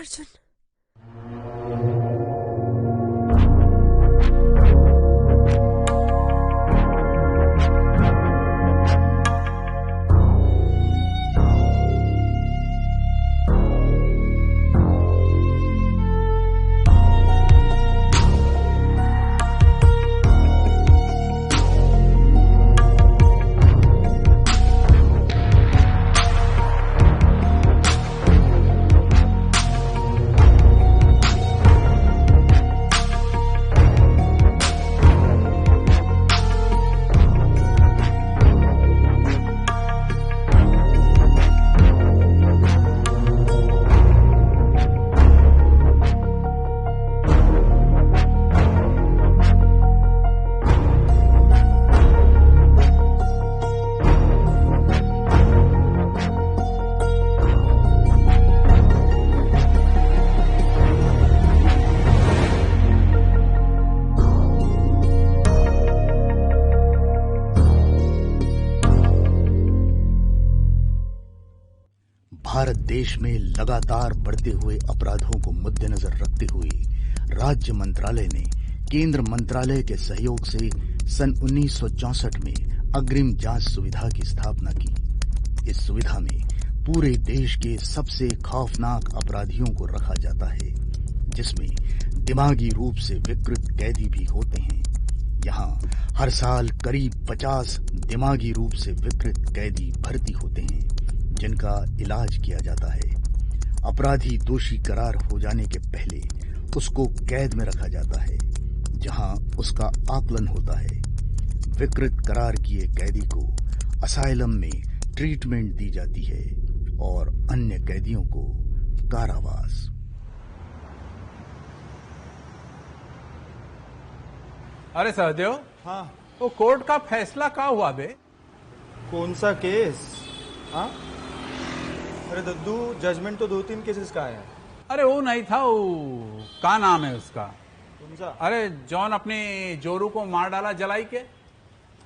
अर्जुन। भारत देश में लगातार बढ़ते हुए अपराधों को मद्देनजर रखते हुए राज्य मंत्रालय ने केंद्र मंत्रालय के सहयोग से सन 1964 में अग्रिम जांच सुविधा की स्थापना की। इस सुविधा में पूरे देश के सबसे खौफनाक अपराधियों को रखा जाता है, जिसमें दिमागी रूप से विकृत कैदी भी होते हैं। यहाँ हर साल करीब 50 दिमागी रूप से विकृत कैदी भर्ती होते हैं, जिनका इलाज किया जाता है। अपराधी दोषी करार हो जाने के पहले उसको कैद में रखा जाता है, जहां उसका आकलन होता है। विकृत करार किए कैदी को असाइलम में ट्रीटमेंट दी जाती है और अन्य कैदियों को कारावास। अरे सहदेव, हाँ, वो कोर्ट का फैसला कहाँ हुआ बे? कौन सा केस? हाँ, अरे दद्दू, जजमेंट तो 2-3 केसेस का है। अरे वो नहीं था, वो क्या नाम है उसका? कौन सा? अरे जॉन अपने जोरू को मार डाला जलाई के।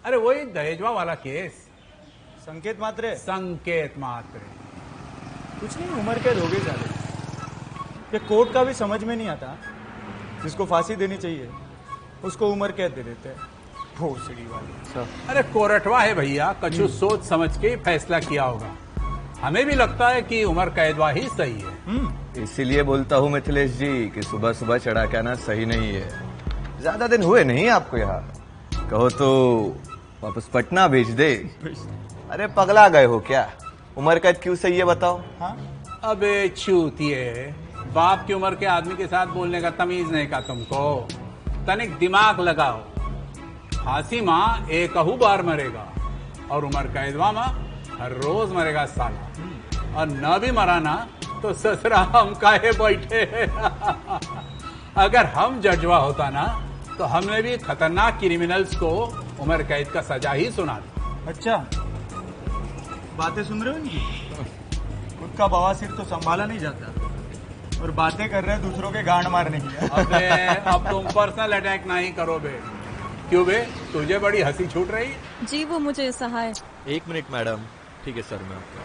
अरे वही दहेजवा वाला केस। संकेत मात्रे। संकेत मात्रे। कुछ नहीं, उम्र कैद हो गई साले। ये कोर्ट का भी समझ में नहीं आता। जिसको फांसी देनी चाहिए उसको उम्र कैद दे देते हैं। भोसड़ी वाले। अरे कोरटवा है भैया, कछु सोच समझ के फैसला किया होगा। हमें भी लगता है कि उम्र कैदवा ही सही है। इसीलिए बोलता हूँ मिथिलेश जी कि सुबह सुबह चढ़ा के आना सही नहीं है। ज्यादा दिन हुए नहीं आपको यहाँ, कहो तो वापस पटना भेज दे। अरे पगला गए हो क्या? उम्र कैद क्यों सही है बताओ? हाँ? अबे चूतिए, बाप की उम्र के आदमी के साथ बोलने का तमीज नहीं का तुमको? तनिक दिमाग लगाओ। फांसी माँ एक बार मरेगा और उम्र कैदवा माँ हर रोज मरेगा साला। और न भी मरा ना तो ससुरा हम काहे बैठे। अगर हम जजवा होता ना तो हमने भी खतरनाक क्रिमिनल्स को उम्र कैद का सजा ही सुना दी। अच्छा, बातें सुन रहे हो इनकी? खुद का बवासीर तो संभाला नहीं जाता और बातें कर रहे हैं दूसरों के गांड मारने की। अबे अब तुम पर्सनल अटैक नहीं करो बे। क्यों बे, तुझे बड़ी हंसी छूट रही? जी वो मुझे सहाय। 1 मिनट मैडम। ठीक है सर, मैं आपका।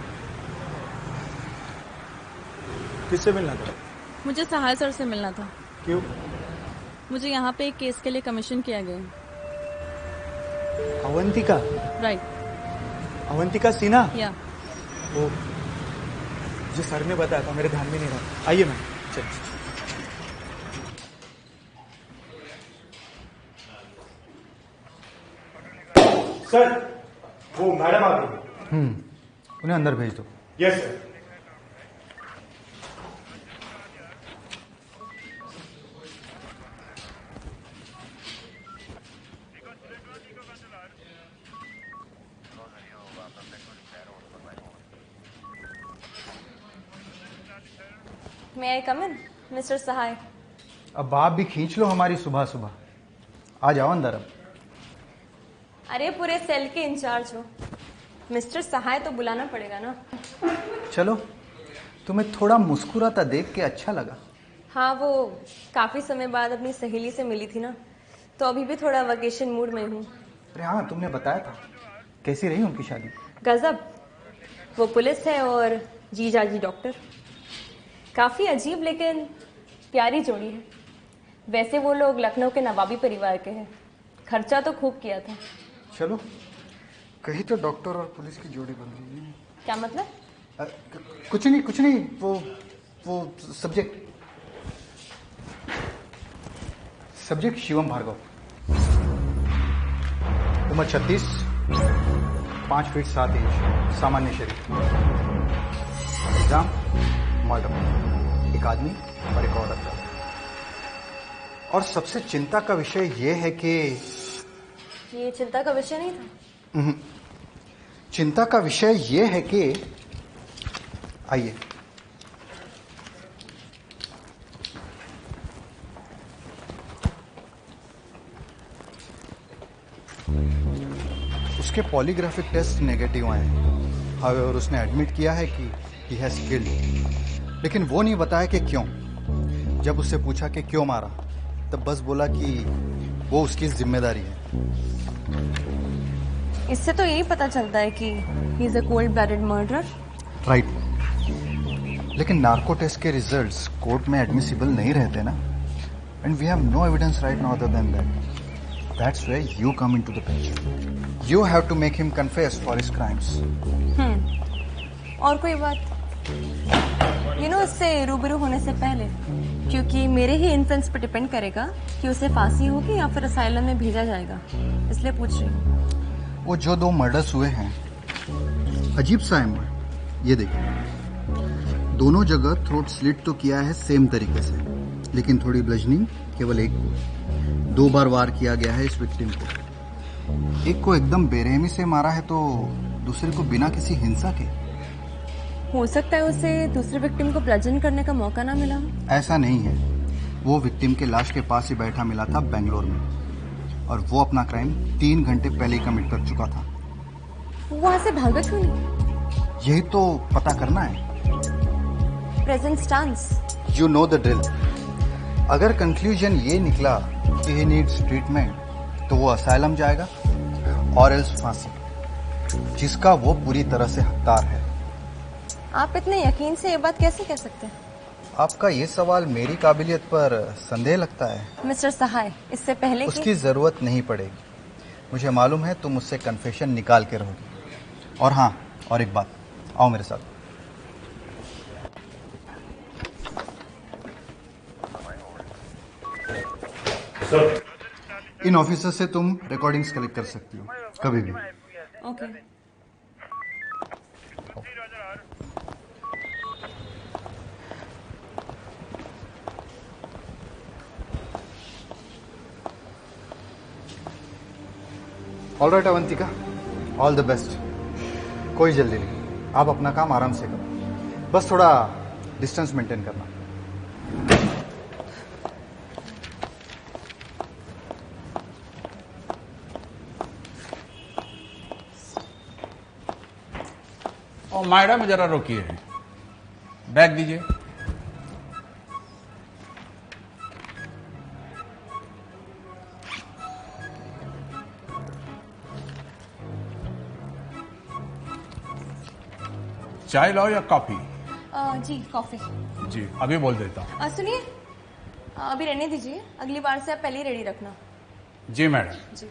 किससे मिलना था? मुझे सहाय सर से मिलना था। क्यों? मुझे यहाँ पे एक केस के लिए कमीशन किया गया। अवंतिका? राइट। अवंतिका सिन्हा? या वो जो सर ने बताया था, मेरे ध्यान में नहीं रहा। आइए मैम, चलिए। सर, वो मैडम आ गई। उन्हें अंदर भेज दो। Yes sir. May I come in, Mr. सहाय? अब आप भी खींच लो हमारी सुबह सुबह। आ जाओ अंदर अब। अरे पूरे सेल के इंचार्ज हो, मिस्टर सहाय तो बुलाना पड़ेगा ना। चलो, तुम्हें थोड़ा मुस्कुराता देख के अच्छा लगा। हाँ, वो काफी समय बाद अपनी सहेली से मिली थी ना, तो अभी भी थोड़ा वेकेशन मूड में हूँ। अरे हाँ, तुमने बताया था। कैसी रही उनकी शादी? गजब, वो पुलिस है और जीजाजी डॉक्टर। काफी अजीब लेकिन प्यारी जोड़ी है। वैसे वो लोग लखनऊ के नवाबी परिवार के हैं। खर्चा तो खूब किया था। चलो, कहीं तो डॉक्टर और पुलिस की जोड़ी बन रही है। क्या मतलब? कुछ नहीं, वो सब्जेक्ट शिवम भार्गव, उम्र 36, 5 फीट 7 इंच, सामान्य शरीर, एग्जाम मर्डर, एक आदमी और एक औरत। और सबसे चिंता का विषय यह है कि ये चिंता का विषय नहीं था। चिंता का विषय यह है कि आइए, उसके पॉलीग्राफिक टेस्ट नेगेटिव आए हैं। हाउएवर उसने एडमिट किया है कि ही हैज किल्ड, लेकिन वो नहीं बताया कि क्यों। जब उससे पूछा कि क्यों मारा, तब बस बोला कि वो उसकी जिम्मेदारी है। इससे तो यही पता चलता है कि he is a cold blooded murderer. Right, लेकिन नार्को टेस्ट के रिजल्ट्स कोर्ट में एडमिसिबल नहीं रहते ना, and we have no evidence right now other than that. That's where you come into the picture. You have to make him confess for his crimes. और कोई बात इससे रूबरू होने से पहले, क्योंकि मेरे ही इन्फ्लुएंस पर डिपेंड करेगा कि उसे फांसी होगी या फिर असाइलम में भेजा जाएगा, इसलिए पूछ रही हूँ। वो जो 2 मर्डर्स हुए हैं, अजीब सा है। ये देखिए, दोनों जगह थ्रोट स्लिट तो किया है सेम तरीके से, लेकिन थोड़ी ब्लजनिंग केवल एक को। 2 बार वार किया गया है इस विक्टिम को। एक को एकदम बेरहमी से मारा है तो दूसरे को बिना किसी हिंसा के। हो सकता है उसे दूसरे विक्टिम को ब्लजन करने का मौका ना मिला। ऐसा नहीं है, वो विक्टिम के लाश के पास ही बैठा मिला था बेंगलोर में, और वो अपना क्राइम 3 घंटे पहले ही कमिट कर चुका था। वहां से भागा क्यों नहीं? यही तो पता करना है। Present stance. You know the drill. अगर कंक्लूजन ये निकला कि ही नीड्स ट्रीटमेंट, तो वो असाइलम जाएगा और एल्स फांसी, जिसका वो पूरी तरह से हकदार है। आप इतने यकीन से ये बात कैसे कह सकते हैं? आपका ये सवाल मेरी काबिलियत पर संदेह लगता है। मिस्टर सहाय, इससे पहले उसकी जरूरत नहीं पड़ेगी। मुझे मालूम है तुम मुझसे कन्फेशन निकाल के रहोगी। और हाँ, और एक बात, आओ मेरे साथ। इन ऑफिसर से तुम रिकॉर्डिंग्स कलेक्ट कर सकती हो कभी भी। Okay. All right Avantika, all the best. कोई जल्दी नहीं, आप अपना काम आराम से करो, बस थोड़ा डिस्टेंस मेंटेन करना। और मैडम जरा रोकिए, बैग दीजिए। चाय लाओ या कॉफी? जी कॉफी। जी अभी बोल देता हूँ। सुनिए, अभी रहने दीजिए, अगली बार से आप पहले ही रेडी रखना। जी मैडम। जी।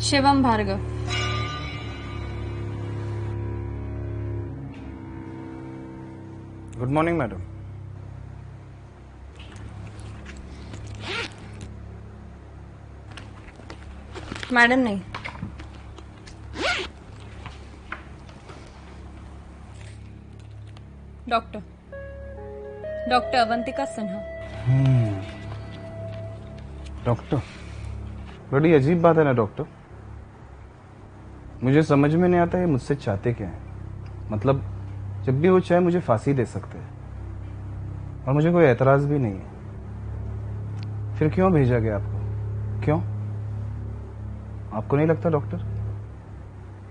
Shivam Bhargav. Good morning madam. Madam नहीं, डॉक्टर अवंतिका सिन्हा। डॉक्टर, बड़ी अजीब बात है ना डॉक्टर। मुझे समझ में नहीं आता ये मुझसे चाहते क्या है। मतलब जब भी वो चाहे मुझे फांसी दे सकते हैं और मुझे कोई एतराज भी नहीं है। फिर क्यों भेजा गया आपको? क्यों? आपको नहीं लगता डॉक्टर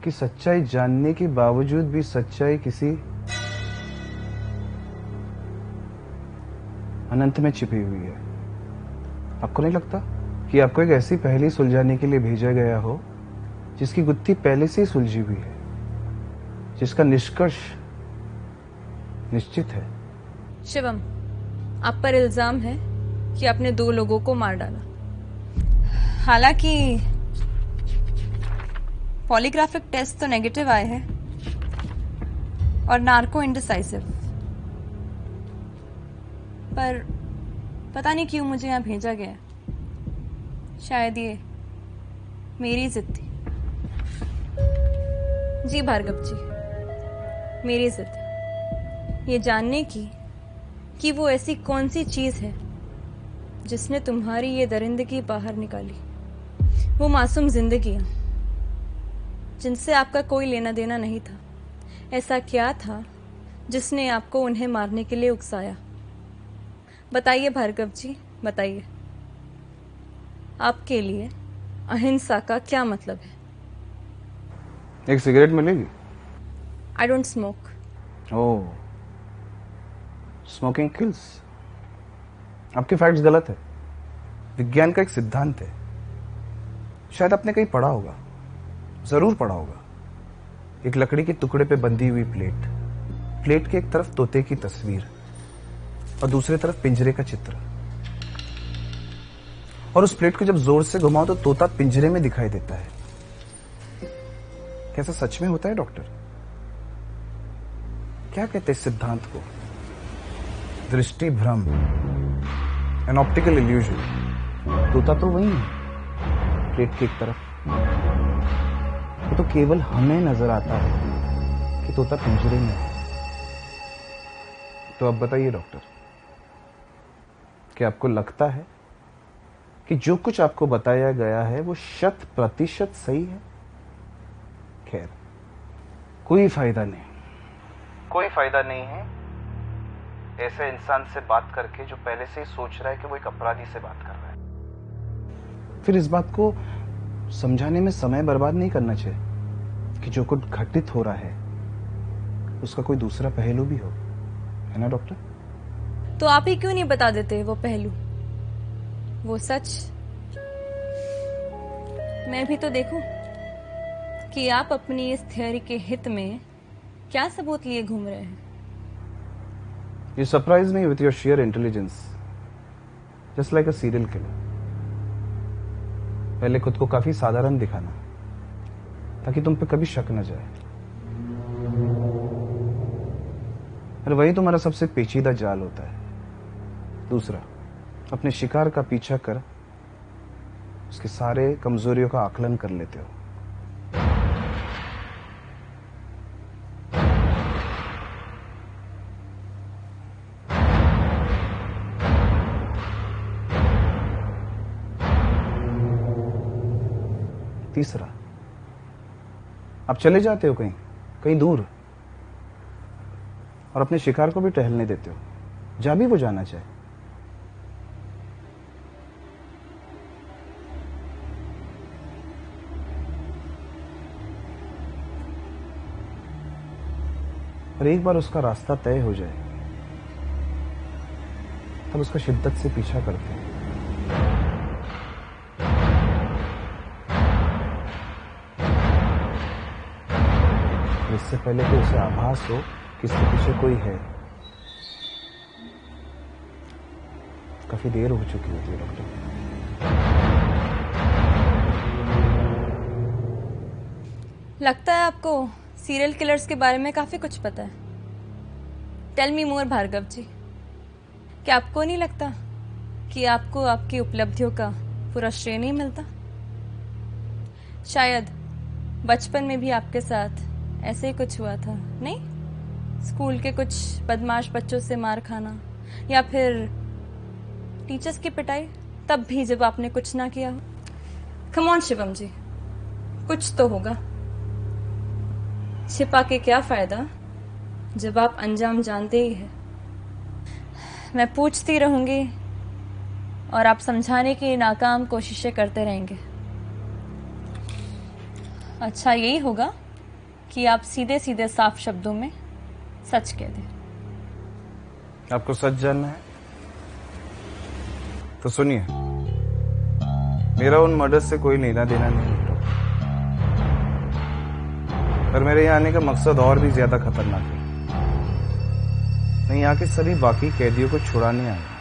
कि सच्चाई जानने के बावजूद भी सच्चाई किसी अनंत में छिपी हुई है। आपको नहीं लगता कि आपको एक ऐसी पहेली सुलझाने के लिए भेजा गया हो जिसकी गुत्थी पहले से ही सुलझी हुई है, जिसका निष्कर्ष निश्चित है? शिवम, आप पर इल्जाम है कि आपने 2 लोगों को मार डाला। हालांकि पॉलीग्राफिक टेस्ट तो नेगेटिव आए हैं और नार्को इंडिसाइसिव, पर पता नहीं क्यों मुझे यहाँ भेजा गया। शायद ये मेरी जिद थी। जी भार्गव जी, मेरी जिद ये जानने की कि वो ऐसी कौन सी चीज है जिसने तुम्हारी ये दरिंदगी बाहर निकाली, वो मासूम जिंदगियां जिनसे आपका कोई लेना देना नहीं था। ऐसा क्या था जिसने आपको उन्हें मारने के लिए उकसाया? बताइए भार्गव जी, बताइए। आपके लिए अहिंसा का क्या मतलब है? एक सिगरेट मिलेगी? I don't smoke. Oh, smoking kills. आपके फैक्ट्स गलत है। विज्ञान का एक सिद्धांत है, शायद आपने कहीं पढ़ा होगा, जरूर पढ़ा होगा। एक लकड़ी के टुकड़े पे बंधी हुई प्लेट के एक तरफ तोते की तस्वीर और दूसरी तरफ पिंजरे का चित्र, और उस प्लेट को जब जोर से घुमाओ तो तोता पिंजरे में दिखाई देता है। कैसा सच में होता है डॉक्टर? क्या कहते हैं इस सिद्धांत को? दृष्टि भ्रम, एन ऑप्टिकल इल्यूजन। तोता तो वही है प्लेट की एक तरफ, वो तो केवल हमें नजर आता है कि तोता पिंजरे में है। तो अब बताइए डॉक्टर, क्या आपको लगता है कि जो कुछ आपको बताया गया है वो 100% सही है? खैर, कोई फायदा नहीं, कोई फायदा नहीं है ऐसे इंसान से बात करके जो पहले से ही सोच रहा है कि वो एक अपराधी से बात कर रहा है। फिर इस बात को समझाने में समय बर्बाद नहीं करना चाहिए कि जो कुछ घटित हो रहा है उसका कोई दूसरा पहलू भी हो, है ना डॉक्टर? तो आप ही क्यों नहीं बता देते वो पहलू, वो सच? मैं भी तो देखूं कि आप अपनी इस थ्योरी के हित में क्या सबूत लिए घूम रहे हैं। You surprise me with your sheer intelligence, just like a serial killer. पहले खुद को काफी साधारण दिखाना ताकि तुम पे कभी शक न जाए। अरे वही तुम्हारा सबसे पेचीदा जाल होता है। दूसरा, अपने शिकार का पीछा कर उसके सारे कमजोरियों का आकलन कर लेते हो। तीसरा, आप चले जाते हो कहीं कहीं दूर और अपने शिकार को भी टहलने देते हो, जहां भी वो जाना चाहे। और एक बार उसका रास्ता तय हो जाए तब उसका शिद्दत से पीछा करते हैं। इससे पहले कि उसे आभास हो कि इसके पीछे कोई है, काफी देर हो चुकी होती है डॉक्टर। लगता है आपको सीरियल किलर्स के बारे में काफी कुछ पता है। टेल मी मोर भार्गव जी, क्या आपको नहीं लगता कि आपको आपकी उपलब्धियों का पूरा श्रेय नहीं मिलता? शायद बचपन में भी आपके साथ ऐसे ही कुछ हुआ था, नहीं? स्कूल के कुछ बदमाश बच्चों से मार खाना या फिर टीचर्स की पिटाई, तब भी जब आपने कुछ ना किया हो। कम ऑन शिवम जी, कुछ तो होगा। छिपा के क्या फायदा जब आप अंजाम जानते ही हैं। मैं पूछती रहूंगी और आप समझाने की नाकाम कोशिशें करते रहेंगे। अच्छा यही होगा कि आप सीधे सीधे साफ शब्दों में सच कह दें। आपको सच जानना है तो सुनिए, मेरा उन मर्डर से कोई लेना देना नहीं है, पर मेरे यहाँ आने का मकसद और भी ज्यादा खतरनाक है। मैं यहाँ के सभी बाकी कैदियों को छुड़ाने आया हूं।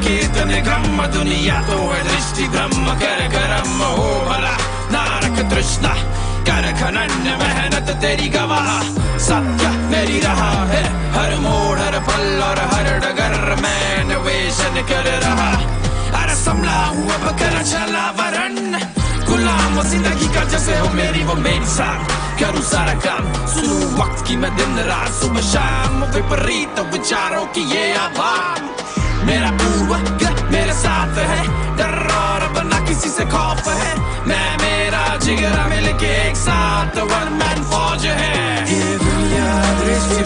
इतने गम दुनिया तो है दृष्टि ब्रह्म कर गरम हो भला नारक तृष्णा कर खनन मेहनत तेरी गवाह सत्य मेरी रहा है हर मोड़ हर पल और हर डगर में निवेशन कर रहा अरे संभला हुआ बकर चला वरन गुलाम जिंदगी का जैसे हो मेरी वो मेरी साथ करूँ सारा काम सुनूं वक्त की मैं दिन रात सुबह शाम विपरीत विचारों की ये आवाम मेरा पूर्वग्रह मेरे साथ है डर और बना किसी से खौफ है मैं मेरा जिगरा मिलके एक साथ वन मैन फौज है ये दुनिया दृष्टि